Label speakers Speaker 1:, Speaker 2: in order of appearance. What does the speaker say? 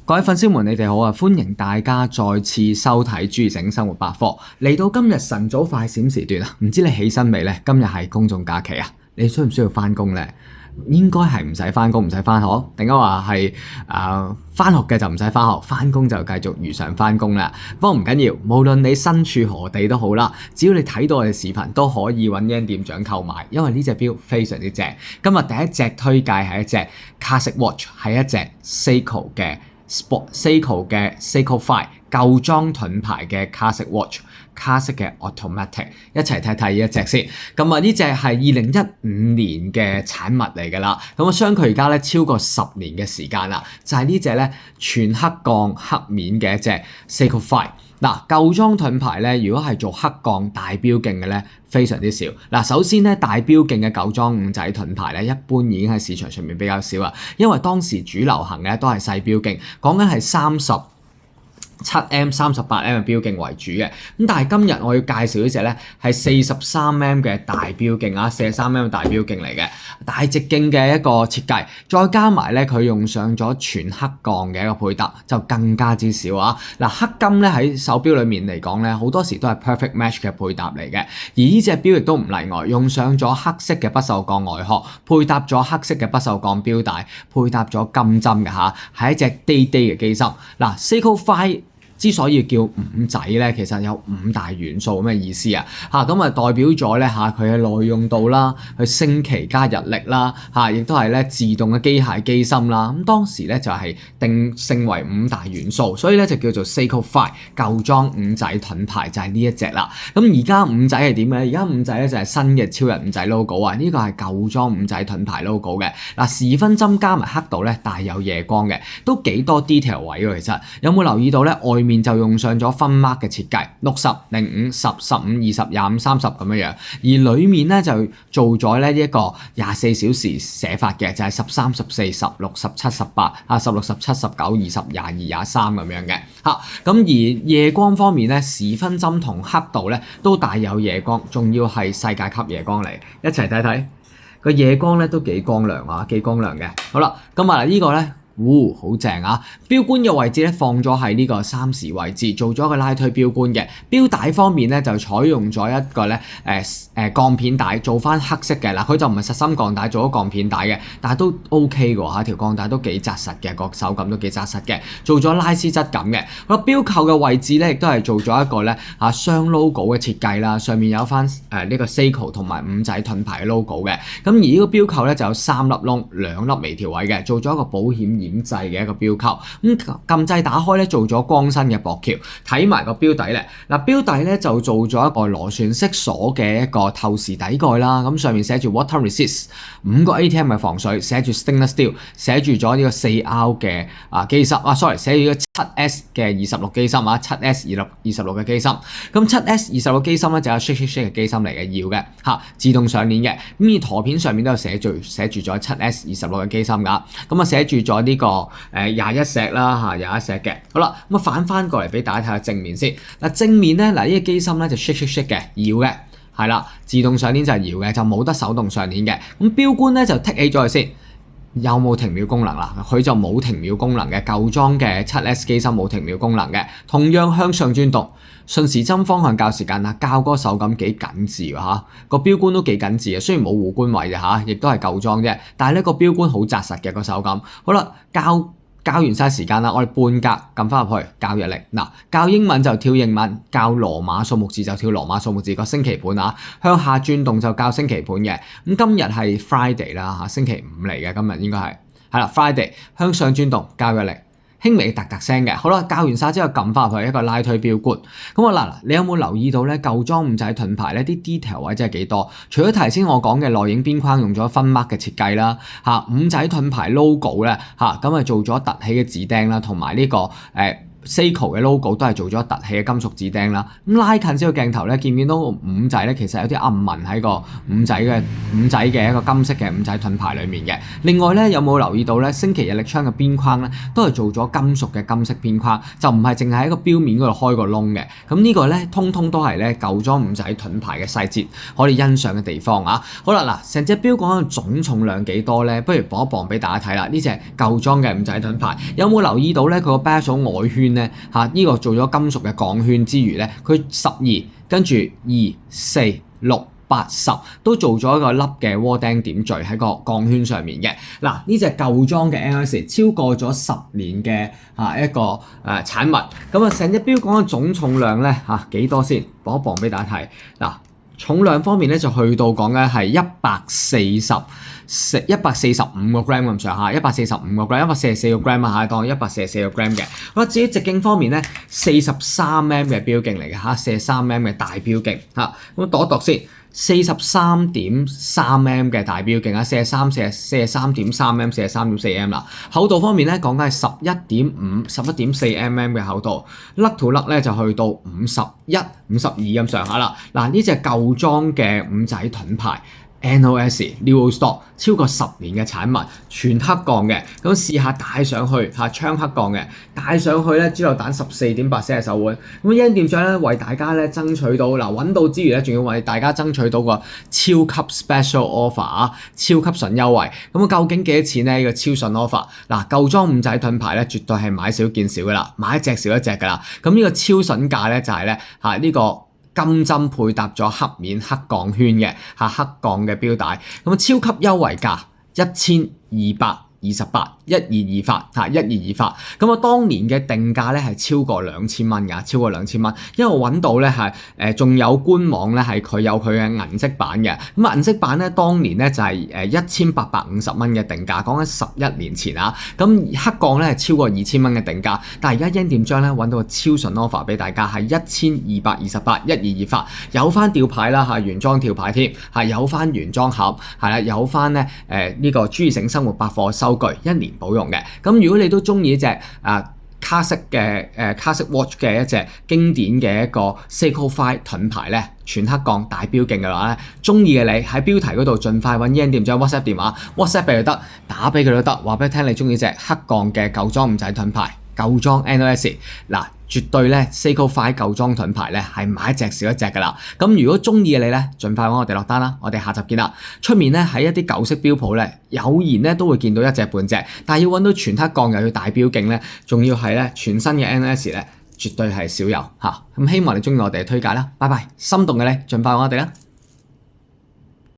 Speaker 1: 各位粉絲們，你哋好啊！歡迎大家再次收睇朱義盛生活百科。嚟到今日晨早快閃時段啊，唔知你起身未呢？今日係公眾假期啊，你需唔需要翻工呢？應該係唔使翻工，唔使翻學，定係話係翻學嘅就唔使翻學，翻工就繼續如常翻工啦。不過唔緊要，無論你身處何地都好啦，只要你睇到我哋視頻都可以揾 Yen 店長購買，因為呢隻錶非常之正。今日第一隻推介係一隻 Classic Watch， 係一隻 Seiko 嘅 Seiko 嘅 Seiko 5舊裝盾牌嘅 Classic Watch。Classic 嘅 Automatic， 一齊睇睇呢一隻先。咁啊，呢隻係2015年嘅產物嚟㗎啦。咁啊，相距而家咧超過10年嘅時間啦。就係呢隻咧全黑鋼黑面嘅一隻 Seiko 5。嗱，舊裝盾牌咧，如果係做黑鋼大錶徑嘅咧，非常之少。嗱，首先咧大錶徑嘅舊裝五仔盾牌咧，一般已經喺市場上面比較少啦。因為當時主流行嘅都係細錶徑，講緊係37M、38M 嘅錶徑為主嘅，咁但係今日我要介紹呢隻咧係43M 嘅大錶徑啊，43M 大錶徑嚟嘅，大直徑嘅一個設計，再加埋咧佢用上咗全黑鋼嘅一個配搭，就更加之少啊！嗱，黑金咧喺手錶裡面嚟講咧，好多時都係 perfect match 嘅配搭嚟嘅，而呢隻錶亦都唔例外，用上咗黑色嘅不鏽鋼外殼，配搭咗黑色嘅不鏽鋼錶帶，配搭咗金針嘅嚇，係一隻 day 嘅機芯。嗱，Seiko 5之所以叫五仔咧，其實有5大元素咁嘅意思啊！咁啊代表咗咧佢嘅耐用度啦，佢升旗加日曆啦，亦都係咧自動嘅機械機芯啦。咁當時咧就係定性為5大元素，所以咧就叫做 Seiko 5舊裝五仔盾牌就係呢一隻啦。咁而家五仔係點咧？而家五仔咧就係新嘅超人五仔 logo 啊！呢個係舊裝五仔盾牌 logo 嘅。嗱，時分針加埋黑度咧帶有夜光嘅，都幾多 detail 位喎。其實有冇留意到咧？外面就用上咗分 mark 嘅設計，60、05、10、15、20、25、30咁樣樣，而裡面咧就做咗咧一個24小時寫法嘅，就係13、14、16、17、18啊，16、17、19、20、22、23咁樣嘅嚇。咁而夜光方面咧，時分針同黑度咧都帶有夜光，仲要係世界級夜光嚟，一齊睇睇個夜光咧都幾光亮啊，幾光亮嘅。好啦，咁啊呢個咧。好正啊！錶冠嘅位置咧放咗喺呢個3時位置，做咗一個拉推錶冠嘅。錶帶方面咧就採用咗一個咧鋼片帶，做翻黑色嘅。嗱，佢就唔係實心鋼帶，做咗鋼片帶嘅，但係都 OK 嘅嚇，條鋼帶都幾紮實嘅，個手感都幾紮實嘅，做咗拉絲質感嘅。個錶扣嘅位置咧亦都係做咗一個咧雙 logo 嘅設計啦，上面有翻呢個 Seiko 同埋五仔盾牌嘅 logo 嘅。咁而呢個錶扣咧就有3粒窿、2粒微調位嘅，做咗一個保險點製嘅一個錶扣，咁撳掣打開咧做咗光身嘅薄橋，睇埋個錶底咧，嗱錶底咧就做咗一個螺旋式鎖嘅一個透視底蓋啦，咁上面寫住 water resist， 5個 ATM 嘅防水，寫住 stainless steel， 寫住咗呢個4R 嘅機芯，sorry 寫住咗 7S 嘅26機芯啊，7S 26嘅機芯，咁 7S 26機芯咧就有 shake 嘅機芯嚟嘅，要嘅自動上鏈嘅，咁而陀片上面都有寫住咗 7S 26嘅機芯噶，咁寫住咗呢個21石啦21石嘅。好啦，咁反翻過嚟俾大家睇下正面先。嗱正面咧，嗱呢個機芯咧就 shake 嘅，搖嘅，係啦，自動上鏈就係搖嘅，就冇得手動上鏈嘅。咁錶冠咧就剔起咗佢先。有冇停秒功能啦？佢就冇停秒功能嘅，舊裝嘅 7S 機芯冇停秒功能嘅。同樣向上轉動，順時針方向校時間啦，校嗰個手感幾緊緻喎，個錶冠都幾緊緻嘅，雖然冇護冠位嘅亦都係舊裝啫，但係咧個錶冠好紮實嘅個手感。好啦，校完晒時間啦，我哋半格撳翻入去校日曆。嗱，校英文就跳英文，校羅馬數目字就跳羅馬數目字個星期盤啊。向下轉動就校星期盤嘅。咁今日係 Friday 啦星期5嚟嘅，今日應該係啦 Friday。向上轉動校日曆，輕微突聲嘅。好啦，校完晒之後撳翻入去一個拉推錶冠。咁啊嗱，你有冇留意到咧？舊裝五仔盾牌咧啲 detail 位真係幾多？除咗頭先我講嘅內影邊框用咗分 mark 嘅設計啦，五仔盾牌 logo 咧咁啊做咗凸起嘅紙釘啦，同埋呢個 Seiko 嘅 logo 都係做咗凸起嘅金屬指釘啦。咁拉近少少鏡頭咧，見唔見到個五仔咧？其實有啲暗紋喺個五仔嘅一個金色嘅五仔盾牌裡面嘅。另外咧，有冇留意到咧？星期日曆槍嘅邊框咧，都係做咗金屬嘅金色邊框，就唔係淨係喺個錶面嗰度開個窿嘅。咁呢個咧，通通都係咧舊裝五仔盾牌嘅細節，可以欣賞嘅地方啊。好啦，嗱，成隻錶講緊總重量幾多咧？不如磅一磅俾大家睇啦。呢隻舊裝嘅五仔盾牌，有冇留意到咧？佢個 bezel 外圈咧呢個做咗金屬嘅鋼圈之餘咧，佢12跟住2、4、6、8、10都做咗一個粒嘅窩釘點綴喺個鋼圈上面嘅。嗱，呢隻舊裝嘅 NS 超過咗10年嘅一個產物。咁啊，成隻錶講嘅總重量咧幾多先？磅一磅俾大家睇。嗱，重量方面咧就去到講緊係145個 gram 咁上下，145個 gram，144個 gram 啊，當144個 gram 嘅。咁至於直徑方面咧，43mm 嘅錶徑嚟嘅43mm 嘅大錶徑嚇。咁度一度先，43.3mm 嘅大錶徑啊，43.3mm、43.4mm 啦。厚度方面咧，講緊係11.4mm 嘅厚度，甩到甩咧就去到51、52咁上下啦。嗱，呢隻舊裝嘅五仔盾牌。NOS New Stock 超過10年嘅產物，全黑鋼嘅。咁試下戴上去槍黑鋼嘅，戴上去咧，豬柳彈14.8 cm 嘅手腕。咁Yan店長咧為大家咧爭取到揾到之餘咧，仲要為大家爭取到個超級 special offer 超級筍優惠。咁究竟幾多錢咧？呢個超筍 offer 嗱，舊裝五仔盾牌咧，絕對係買少見少噶啦，買一隻少一隻噶啦。咁呢個超筍價咧就係咧呢個。金針配搭咗黑面黑鋼圈嘅黑鋼嘅錶帶，咁超級優惠價1228，122發122發。咁我當年嘅定價咧係超過2000蚊㗎，超過2000蚊。因為我揾到咧係仲有官網咧係佢有佢嘅銀色版嘅。咁銀色版咧當年咧就係1850蚊嘅定價，講緊11年前啊。咁黑鋼咧係超過2000蚊嘅定價，但係而家Yan店長咧揾到個超筍 offer 俾大家係1228，122發，有翻吊牌啦原裝吊牌添，有翻原裝盒，係啦，有翻咧呢個朱義盛生活百貨收據1年保用嘅。咁如果你都中意一隻卡式 watch 嘅一隻經典嘅一個 Seiko 5盾牌咧，全黑鋼大錶徑嘅話咧，中意嘅你喺標題嗰度盡快揾Yan店長 WhatsApp 電話 WhatsApp 俾佢得，打俾佢都得，話俾佢聽你中意隻黑鋼嘅舊裝五仔盾牌。舊裝 NOS 嗱，絕對咧 Seiko 5舊裝盾牌咧係買一隻少一隻噶啦。咁如果中意嘅你咧，盡快揾我哋落單啦。我哋下集見啦。出面咧喺一啲舊式錶鋪咧，偶然咧都會見到一隻半隻，但係要揾到全黑鋼又要大錶徑咧，仲要係咧全新嘅 NOS 咧，絕對係少有嚇。咁希望你中意我哋嘅推介啦。拜拜，心動嘅你盡快揾我哋啦。